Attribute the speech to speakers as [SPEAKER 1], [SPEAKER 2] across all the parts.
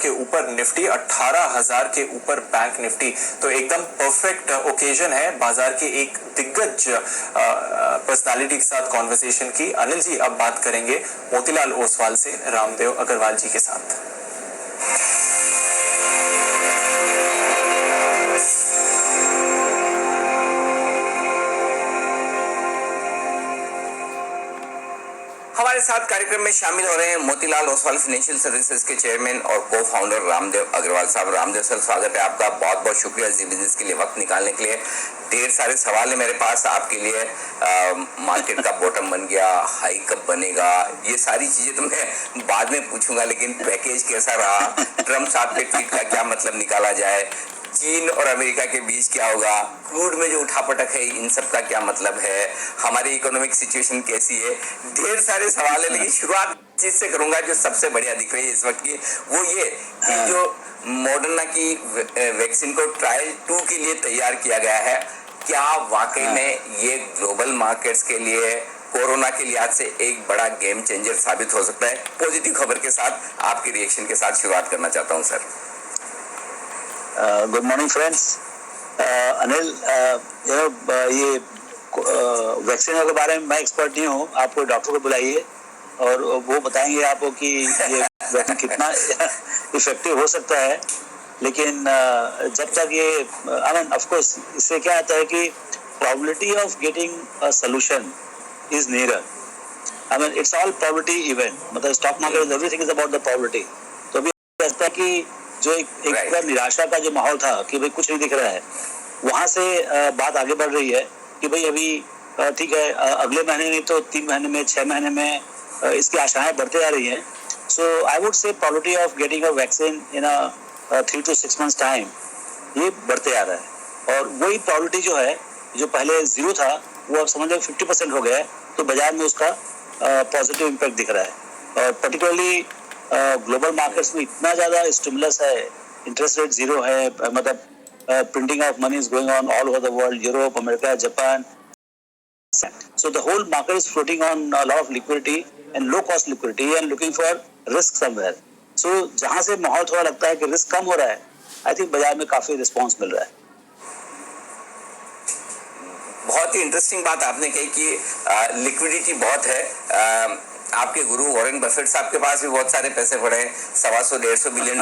[SPEAKER 1] के ऊपर निफ्टी, 18,000 के ऊपर बैंक निफ्टी। तो एकदम परफेक्ट ओकेजन है बाजार के एक दिग्गज पर्सनालिटी के साथ कॉन्वर्सेशन की। अनिल जी, अब बात करेंगे मोतीलाल ओसवाल से रामदेव अग्रवाल जी के साथ।
[SPEAKER 2] हमारे साथ कार्यक्रम में शामिल हो रहे हैं मोतीलाल ओसवाल फाइनेंशियल सर्विसेज के चेयरमैन और को फाउंडर रामदेव अग्रवाल साहब। रामदेव सर, स्वागत है आपका। बहुत बहुत शुक्रिया जी बिजनेस के लिए वक्त निकालने के लिए। ढेर सारे सवाल है मेरे पास आपके लिए। मार्केट का बॉटम बन गया, हाई कब बनेगा, ये सारी चीजें तो मैं बाद में पूछूंगा, लेकिन पैकेज कैसा रहा, ट्रम्प साहब के ट्वीट का क्या मतलब निकाला जाए, चीन और अमेरिका के बीच क्या होगा, क्रूड में जो उठापटक है इन सब का क्या मतलब है, हमारी इकोनॉमिक सिचुएशन कैसी है, ढेर सारे सवाल है। लेकिन शुरुआत चीज से करूंगा जो सबसे बढ़िया दिख रही है इस वक्त की, वो ये कि जो मॉडर्ना की वैक्सीन को ट्रायल 2 के लिए तैयार किया गया है, क्या वाकई में ये ग्लोबल मार्केट्स के लिए, कोरोना के लिहाज से एक बड़ा गेम चेंजर साबित हो सकता है? पॉजिटिव खबर के साथ आपके रिएक्शन के साथ शुरुआत करना चाहता हूँ sir.
[SPEAKER 3] Good morning friends. Anil, ये वैक्सीन के बारे में मैं एक्सपर्ट नहीं हूँ, आपको डॉक्टर को बुलाइए और वो बताएंगे आपको कि ये वैक्सीन कितना इफेक्टिव हो सकता है। लेकिन जब तक ये आई मीन ऑफ कोर्स इससे क्या आता है कि probability of getting a solution is nearer. I mean it's all probability event, मतलब stock market everything is about the probability. तो अभी ऐसा कि जो एक निराशा का जो माहौल था कि भाई कुछ नहीं दिख रहा है, वहां से बात आगे बढ़ रही है कि भाई अभी ठीक है, अगले महीने नहीं तो 3 महीने में, 6 महीने में इसकी आशाएं बढ़ते आ रही हैं। So I would say probability of getting a vaccine in 3 to 6 months time ये बढ़ते आ रहा है। और वही प्रोबेबिलिटी जो है, जो पहले 0 था, वो अब समझ लो 50% हो गया है। तो बाजार में उसका पॉजिटिव इम्पैक्ट दिख रहा है। और पर्टिकुलरली ग्लोबल मार्केट्स में इतना ज्यादा स्टिमुलस है, इंटरेस्ट रेट 0 है, मतलब printing of money is going on all over the world, Europe, America, Japan. So the whole market is floating on a lot of liquidity and low cost liquidity and looking for risk somewhere. So जहां से माहौल थोड़ा लगता है कि risk कम हो रहा है, आई थिंक बाजार में काफी रिस्पॉन्स मिल रहा है।
[SPEAKER 2] बहुत ही इंटरेस्टिंग बात आपने कही कि लिक्विडिटी बहुत है। आपके गुरु वॉरेन बफेट साहब के पास भी बहुत सारे पैसे पड़े हैं, $125 बिलियन।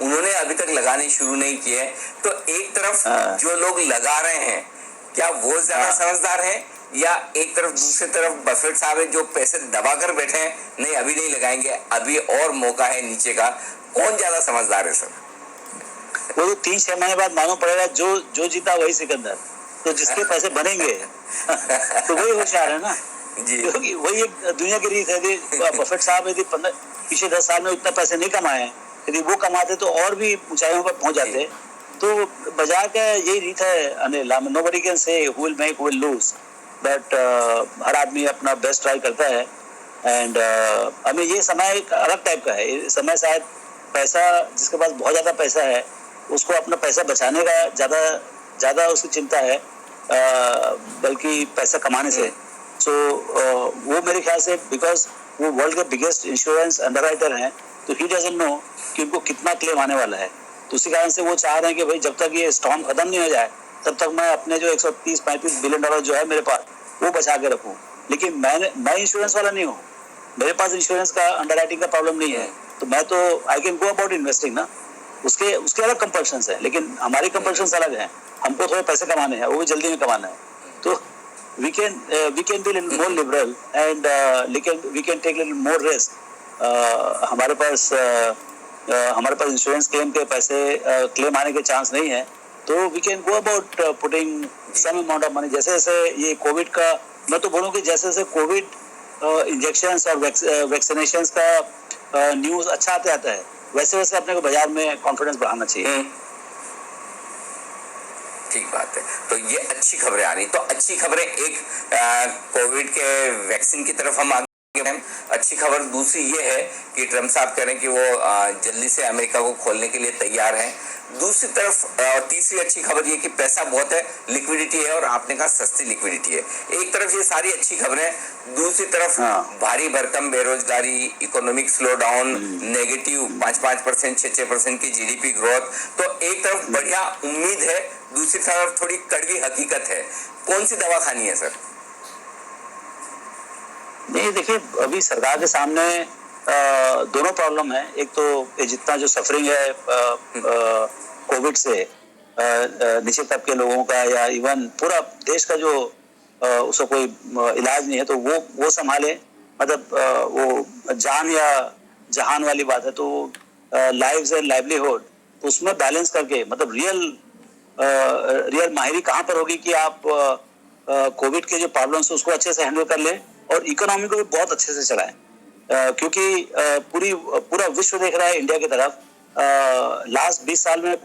[SPEAKER 2] उन्होंने अभी तक लगाने शुरू नहीं किए। तो एक तरफ जो लोग लगा रहे हैं, क्या वो ज्यादा समझदार हैं, या एक तरफ दूसरी तरफ बफेट साहब है जो पैसे दबा कर बैठे हैं, नहीं अभी नहीं लगाएंगे, अभी और मौका है नीचे का? कौन ज्यादा समझदार है सर?
[SPEAKER 3] वो तो 3-6 महीने बाद मालूम पड़ेगा। जो जीता वही सिकंदर। तो जिसके पैसे बनेंगे तो वही होशियार है ना जी। क्योंकि वही एक दुनिया की रीत है। बफेट साहब यदि पिछले 10 साल में उतना पैसे नहीं कमाए, यदि वो कमाते तो और भी ऊंचाइयों पर पहुंच जाते। तो बाजार का यही रीत है Anil. Nobody can say who will make, who will lose, but हर आदमी अपना बेस्ट ट्राई करता है। एंड हमें ये समय एक अलग टाइप का है। ये समय शायद पैसा, जिसके पास बहुत ज्यादा पैसा है उसको अपना पैसा बचाने का ज्यादा उसकी चिंता है, बल्कि पैसा कमाने से। सो वो मेरे ख्याल से, बिकॉज वो वर्ल्ड के बिगेस्ट इंश्योरेंस अंडरराइटर हैं, तो ही डजंट नो कि उनको कितना क्लेम आने वाला है। तो उसी कारण से वो चाह रहे हैं कि भाई जब तक ये स्टॉर्म खत्म नहीं हो जाए तब तक मैं अपने जो $130-135 बिलियन जो है मेरे पास, वो बचा के रखूं। लेकिन मैं इंश्योरेंस वाला नहीं हूँ, मेरे पास इंश्योरेंस का अंडरराइटिंग का प्रॉब्लम नहीं है। तो मैं तो I can go about investing ना, उसके अलग कंपल्शंस है। लेकिन हमारी कंपल्शंस अलग हैं। हमको थोड़े पैसे कमाने हैं, वो भी जल्दी में कमाना है। तो we can be a little more liberal and we can take a little more risk. हमारे पास इंश्योरेंस क्लेम के पैसे क्लेम आने के चांस नहीं है। तो we can go about putting some amount of money. जैसे जैसे ये कोविड का, मैं तो बोलूँ कि जैसे जैसे कोविड इंजेक्शंस और वैक्सीनेशंस का न्यूज अच्छा आता है, वैसे वैसे अपने को बाजार में कॉन्फिडेंस बढ़ाना चाहिए।
[SPEAKER 2] ठीक बात है। तो ये अच्छी खबरें आ रही। तो अच्छी खबरें, एक कोविड के वैक्सीन की तरफ हम आगे हैं। अच्छी खबर दूसरी ये है कि ट्रम्प साहब कह रहे हैं कि वो जल्दी से अमेरिका को खोलने के लिए तैयार हैं। दूसरी तरफ तीसरी अच्छी खबर ये कि पैसा बहुत है, लिक्विडिटी है, और आपने कहा सस्ती लिक्विडिटी है। एक तरफ ये सारी अच्छी खबरें, दूसरी तरफ भारी भरकम बेरोजगारी, इकोनॉमिक स्लो डाउन, नेगेटिव 5% 6% की जीडीपी ग्रोथ। तो एक तरफ बढ़िया उम्मीद है, दूसरी तरफ थोड़ी कड़वी हकीकत है। कौन सी दवा खानी है सर?
[SPEAKER 3] नहीं, देखिए, अभी सरकार के सामने दोनों प्रॉब्लम है। एक तो ये जितना जो सफरिंग है कोविड से नीचे तबके के लोगों का, या इवन पूरा देश का जो उसका कोई इलाज नहीं है, तो वो संभाले। मतलब वो जान या जहान वाली बात है, तो लाइव्स एंड लाइवलीहुड, उसमें बैलेंस करके, मतलब रियल माहिरी कहाँ पर होगी कि आप कोविड के जो प्रॉब्लम्स उसको अच्छे से हैंडल कर लें और इकोनॉमी को भी बहुत अच्छे से चलाएं। क्योंकि पूरा विश्व देख रहा है इंडिया की तरफ। लास्ट 20 साल में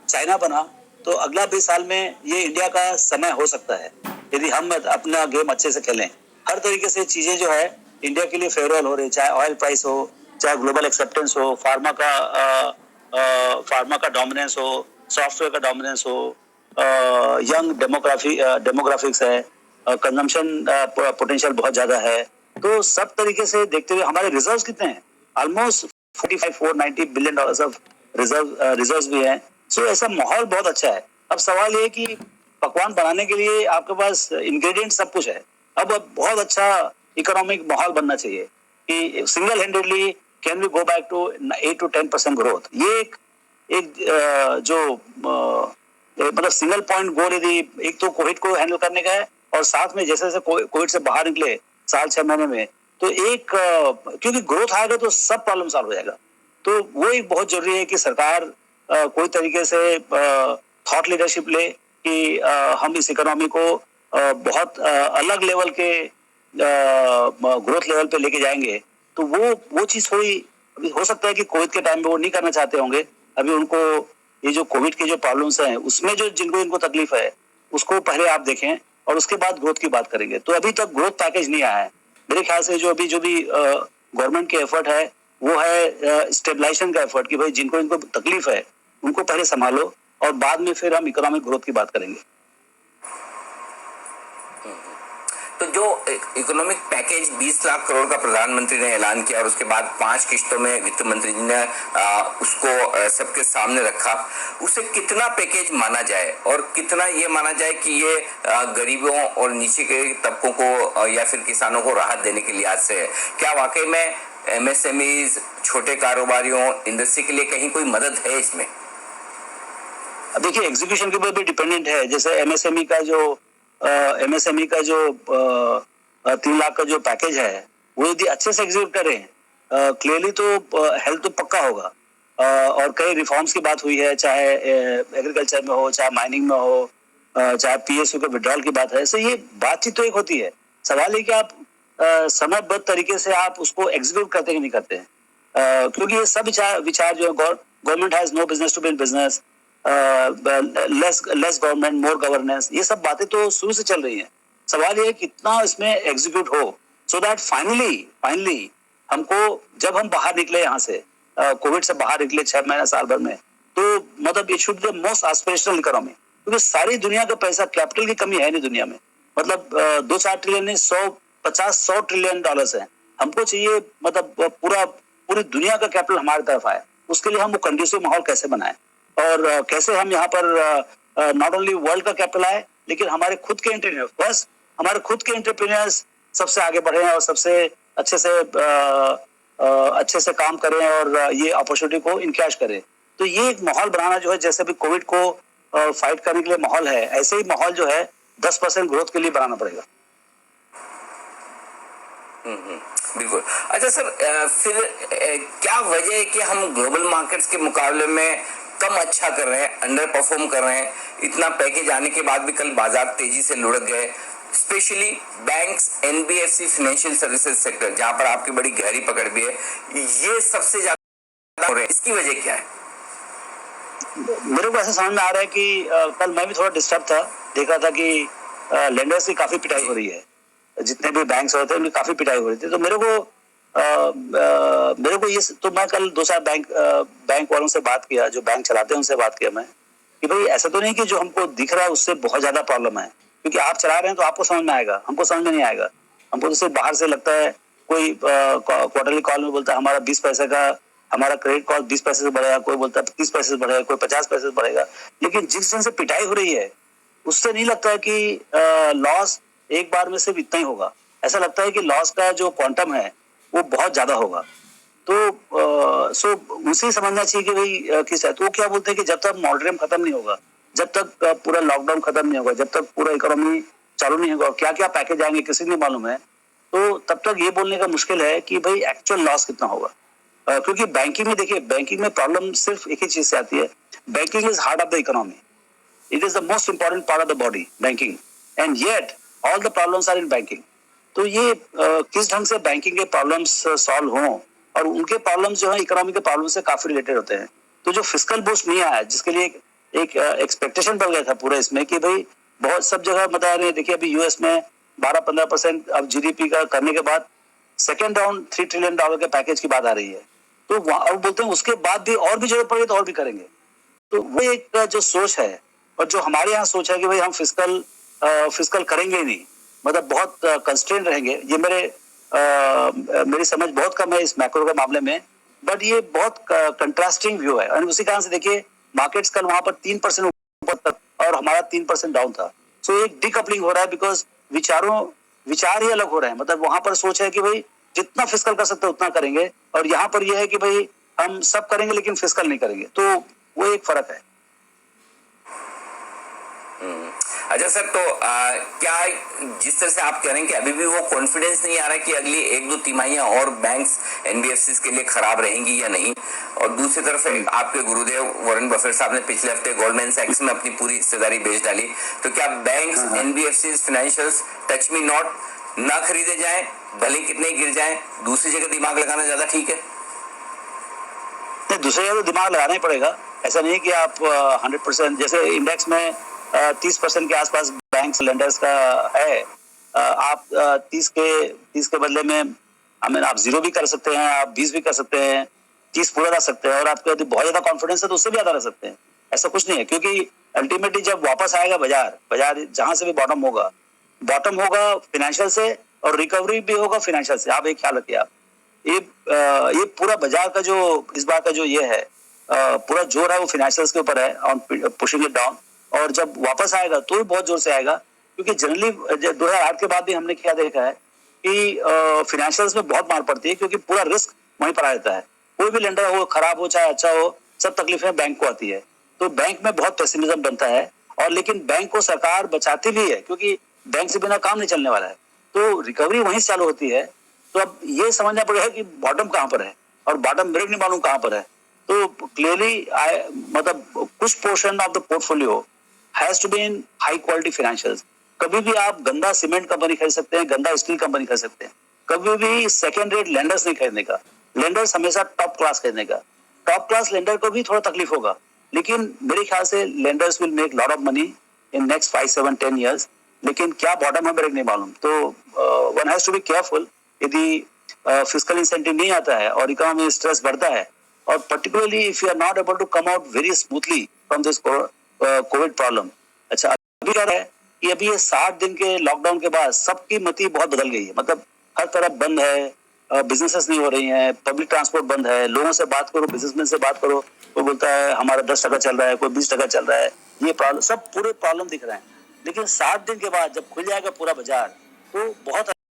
[SPEAKER 3] चाइना बना, तो अगला 20 साल में ये इंडिया का समय हो सकता है, यदि हम अपना गेम अच्छे से खेलें। हर तरीके से चीजें जो है इंडिया के लिए फेवरेबल हो रही, चाहे ऑयल प्राइस हो, चाहे ग्लोबल एक्सेप्टेंस हो, फार्मा का डोमिनेंस हो, सॉफ्टवेयर का डोमिनेंस हो, यंग डेमोग्राफिक्स है, कंजम्पशन पोटेंशियल बहुत ज्यादा है। तो सब तरीके से देखते हुए हमारे रिजर्व्स कितने हैं, almost 490 billion dollars of reserves भी हैं। सो ऐसा माहौल बहुत अच्छा है। अब सवाल ये कि पकवान बनाने के लिए आपके पास इंग्रेडिएंट सब कुछ है। अब बहुत अच्छा इकोनॉमिक माहौल बनना चाहिए कि single handedly can we go back to 8 to 10% growth. ये एक जो मतलब सिंगल पॉइंट गोल, यदि एक तो कोविड को हैंडल करने का है, और साथ में जैसे जैसे कोविड से बाहर निकले 4-6 महीने में, तो एक क्योंकि ग्रोथ आएगा तो सब प्रॉब्लम सॉल्व हो जाएगा। तो वो एक बहुत जरूरी है कि सरकार कोई तरीके से थॉट लीडरशिप ले कि हम इस इकोनॉमी को बहुत अलग लेवल के ग्रोथ लेवल पे लेके जाएंगे। तो वो चीज थोड़ी अभी हो सकता है कि कोविड के टाइम में वो नहीं करना चाहते होंगे। अभी उनको ये जो कोविड के जो प्रॉब्लम्स हैं उसमें जो इनको तकलीफ है उसको पहले आप देखें, और उसके बाद ग्रोथ की बात करेंगे। तो अभी तक ग्रोथ पैकेज नहीं आया है मेरे ख्याल से। जो भी गवर्नमेंट के एफर्ट है वो है स्टेबलाइजेशन का एफर्ट, कि भाई इनको तकलीफ है उनको पहले संभालो, और बाद में फिर हम इकोनॉमिक ग्रोथ की बात करेंगे।
[SPEAKER 2] तो जो इकोनॉमिक पैकेज 20 लाख करोड़ का प्रधानमंत्री ने ऐलान किया और उसके बाद 5 किश्तों में वित्त मंत्री जी ने उसको सबके सामने रखा, उसे कितना पैकेज माना जाए और कितना ये माना जाए कि ये गरीबों और नीचे के तबकों को या फिर किसानों को राहत देने के लिहाज से है? क्या वाकई में एमएसएमईज, छोटे कारोबारियों, इंडस्ट्री के लिए कहीं कोई मदद है इसमें?
[SPEAKER 3] देखिए, एग्जीक्यूशन के ऊपर भी डिपेंडेंट है। जैसे एमएसएमई का जो 3 लाख का जो पैकेज है, वो यदि अच्छे से एग्जीक्यूट करें, क्लियरली तो हेल्थ तो पक्का होगा। और कई रिफॉर्म्स की बात हुई है, चाहे एग्रीकल्चर में हो, चाहे माइनिंग में हो, चाहे पीएसयू के विड्रॉल की बात है। तो ये बातचीत तो एक होती है, सवाल है कि आप समयबद्ध तरीके से आप उसको एग्जीक्यूट करते कि नहीं करते हैं। क्योंकि ये सब विचार जो है, government has no business to be in business, less government more governance, ये सब बातें तो शुरू से चल रही हैं। सवाल ये है कितना इसमें एग्जीक्यूट हो, सो दैट फाइनली हमको, जब हम बाहर निकले यहाँ से, कोविड से बाहर निकले 6 महीने साल भर में, तो मतलब it should be the most aspirational economy. क्योंकि सारी दुनिया का पैसा, कैपिटल की कमी है नहीं दुनिया में। मतलब 2-4 ट्रिलियन नहीं, 100 ट्रिलियन डॉलर्स है। हमको चाहिए मतलब पूरी दुनिया का कैपिटल हमारी तरफ आए। उसके लिए हम वो कंडीसिव माहौल कैसे बनाए, और कैसे हम यहाँ पर नॉट ओनली वर्ल्ड का कैपिटल आए, लेकिन हमारे खुद के एंटरप्रेन्योर्स सबसे आगे बढ़े और सबसे अच्छे से काम करें और ये अपॉर्चुनिटी को इनकैश करें। तो ये एक माहौल बनाना जो है, जैसे भी कोविड को फाइट करने के लिए माहौल है, ऐसे ही माहौल जो है 10% ग्रोथ के लिए बनाना पड़ेगा।
[SPEAKER 2] बिल्कुल। अच्छा सर, फिर क्या वजह है कि हम ग्लोबल मार्केट्स के मुकाबले में कम अच्छा कर रहे हैं, अंडर परफॉर्म कर रहे हैं? इतना पैकेज आने के बाद भी कल बाजार तेजी से लुढ़क गए, specially banks, NBFC, financial services sector, जहां पर आपकी बड़ी गहरी पकड़ भी है, ये सबसे ज्यादा हो रहे हैं। इसकी वजह क्या है?
[SPEAKER 3] मेरे को ऐसा समझ में आ रहा है कि कल मैं भी थोड़ा डिस्टर्ब था, देख रहा था कि लेंडर्स की काफी पिटाई हो रही है, जितने भी बैंक्स होते हैं उनकी काफी पिटाई हो रही थी। तो मेरे को मेरे को ये तो मैं कल 2-4 बैंक वालों से बात किया, जो बैंक चलाते हैं उनसे बात किया मैं कि भाई ऐसा तो नहीं कि जो हमको दिख रहा है उससे बहुत ज्यादा प्रॉब्लम है, क्योंकि आप चला रहे हैं तो आपको समझ में आएगा, हमको समझ में नहीं आएगा। हमको तो सिर्फ बाहर से लगता है, कोई क्वार्टरली कॉल में बोलता है हमारा 20 पैसे का हमारा क्रेडिट कॉस्ट 20 पैसे से बढ़ेगा, कोई बोलता है 30 पैसे से बढ़ेगा, कोई 50 पैसे से बढ़ेगा। लेकिन जिस दिन से पिटाई हो रही है उससे नहीं लगता है कि लॉस एक बार में सिर्फ इतना ही होगा। ऐसा लगता है कि लॉस का जो क्वांटम है वो बहुत ज्यादा होगा। तो सो उसे समझना चाहिए कि भाई किस है। तो वो क्या बोलते हैं कि जब तक मॉडरेम खत्म नहीं होगा, जब तक पूरा लॉकडाउन खत्म नहीं होगा, जब तक पूरा इकोनॉमी चालू नहीं होगा, क्या क्या पैकेज आएंगे किसी को नहीं मालूम है, तो तब तक ये बोलने का मुश्किल है कि भाई एक्चुअल लॉस कितना होगा। क्योंकि बैंकिंग में देखिए, बैंकिंग में प्रॉब्लम सिर्फ एक ही चीज से आती है। Banking is heart of the economy, it is the most important part of the body, banking, and yet all the problems are in banking. तो ये किस ढंग से बैंकिंग के प्रॉब्लम्स सॉल्व हों, और उनके प्रॉब्लम्स जो है इकोनॉमी के प्रॉब्लम से काफी रिलेटेड होते हैं। तो जो फिस्कल बूस्ट नहीं आया, जिसके लिए एक एक्सपेक्टेशन बढ़ गया था पूरा इसमें कि भाई बहुत सब जगह बता रहे हैं, देखिए अभी यूएस में 12-15% अब जीडीपी का करने के बाद सेकेंड राउंड $3 ट्रिलियन के पैकेज की बात आ रही है। तो वहां बोलते हैं उसके बाद भी और भी जरूरत पड़ेगी तो और भी करेंगे। तो वो एक जो सोच है, और जो हमारे यहाँ सोच है कि भाई हम फिस्कल करेंगे ही नहीं, मतलब बहुत कंस्ट्रेंट रहेंगे। ये मेरी समझ बहुत कम है इस मैक्रो के मामले में, बट ये बहुत कंट्रास्टिंग व्यू है। और उसी कारण से देखिए मार्केट्स कल वहां पर 3% ऊपर तक और हमारा 3% डाउन था। सो एक डिकपलिंग हो रहा है, बिकॉज विचार ही अलग हो रहे हैं। मतलब वहां पर सोच है कि भाई जितना फिस्कल कर सकते हैं उतना करेंगे, और यहाँ पर यह है कि भाई हम सब करेंगे लेकिन फिस्कल नहीं करेंगे। तो वो एक फर्क है।
[SPEAKER 2] अच्छा सर, तो क्या जिस तरह से आप कह रहे हैं कि अभी भी वो कॉन्फिडेंस नहीं आ रहा कि अगली 1-2 तिमाहियां और बैंक्स एनबीएफसी के लिए खराब रहेंगी या नहीं, और दूसरी तरफ आपके गुरुदेव वॉरेन बफेट साहब ने पिछले हफ्ते गोल्डमैन सैक्स में अपनी पूरी हिस्सेदारी बेच डाली, तो क्या banks, NBFC, financials touch me not ना खरीदे जाएं, भले कितने गिर जाएं, दूसरी जगह दिमाग लगाना ज्यादा ठीक है?
[SPEAKER 3] नहीं, दूसरी जगह दिमाग लगाना ही पड़ेगा। ऐसा नहीं कि आप 100%, जैसे इंडेक्स में 30% के आसपास बैंक लेंडर्स का है, आप 30 के बदले में आप 0 भी कर सकते हैं, आप 20 भी कर सकते हैं, 30 पूरा रह सकते हैं, और आपके यदि बहुत ज्यादा कॉन्फिडेंस है तो उससे भी ज्यादा रह सकते हैं। ऐसा कुछ नहीं है, क्योंकि अल्टीमेटली जब वापस आएगा बाजार जहां से भी बॉटम होगा फाइनेंशियल से, और रिकवरी भी होगा फाइनेंशियल से। आप एक ख्याल रखिए, आप ये पूरा बाजार का जो इस बार का जो ये है पूरा जोर है वो फाइनेंशियल्स के ऊपर है, ऑन पुशिंग इट डाउन। और जब वापस आएगा तो भी बहुत जोर से आएगा, क्योंकि जनरली 2008 के बाद भी हमने क्या देखा है कि फाइनेंशियल्स में बहुत मार पड़ती है, क्योंकि पूरा रिस्क वहीं पर आ जाता है। कोई भी लेंडर हो, खराब हो चाहे अच्छा हो, सब तकलीफें बैंक को आती है। तो बैंक में बहुत पेसिमिज्म बनता है, और लेकिन बैंक को सरकार बचाती भी है, क्योंकि बैंक से बिना काम नहीं चलने वाला है। तो रिकवरी वहीं से चालू होती है। तो अब ये समझना पड़ेगा कि बॉटम कहाँ पर है, और बॉटम ब्रेक नहीं मालूम कहाँ पर है। तो क्लियरली मतलब कुछ portion of the portfolio has to be in high quality financials. कभी भी आप गंदा सीमेंट कंपनी खरीद सकते हैं, गंदा स्टील कंपनी खरीद सकते हैं, कभी भी सेकेंड रेट लेंडर्स नहीं खरीदने का। लेंडर्स हमेशा टॉप क्लास खरीदने का। टॉप क्लास लेंडर को भी थोड़ा तकलीफ होगा, लेकिन मेरे ख्याल से lenders will make lot of money in next 5, 7, 10 years। लेकिन क्या बॉटम है ब्रेक नहीं मालूम। तो one has to be careful. यदि फिस्कल इंसेंटिव नहीं आता है और इकोनॉमी में स्ट्रेस बढ़ता है, और particularly if you are not able to come out very smoothly from this Covid problem. अच्छा, अभी क्या है कि अभी ये 60 दिन के लॉकडाउन के बाद सबकी मति बहुत बदल गई है। मतलब हर तरफ बंद है, बिजनेसेस नहीं हो रही हैं, पब्लिक ट्रांसपोर्ट बंद है। लोगों से बात करो, बिजनेसमैन से बात करो, कोई बोलता है हमारा 10% चल रहा है, कोई 20% चल रहा है। ये प्रॉब्लम, सब पूरे प्रॉब्लम दिख रहे हैं। लेकिन 60 दिन के बाद जब खुल जाएगा पूरा बाजार, तो बहुत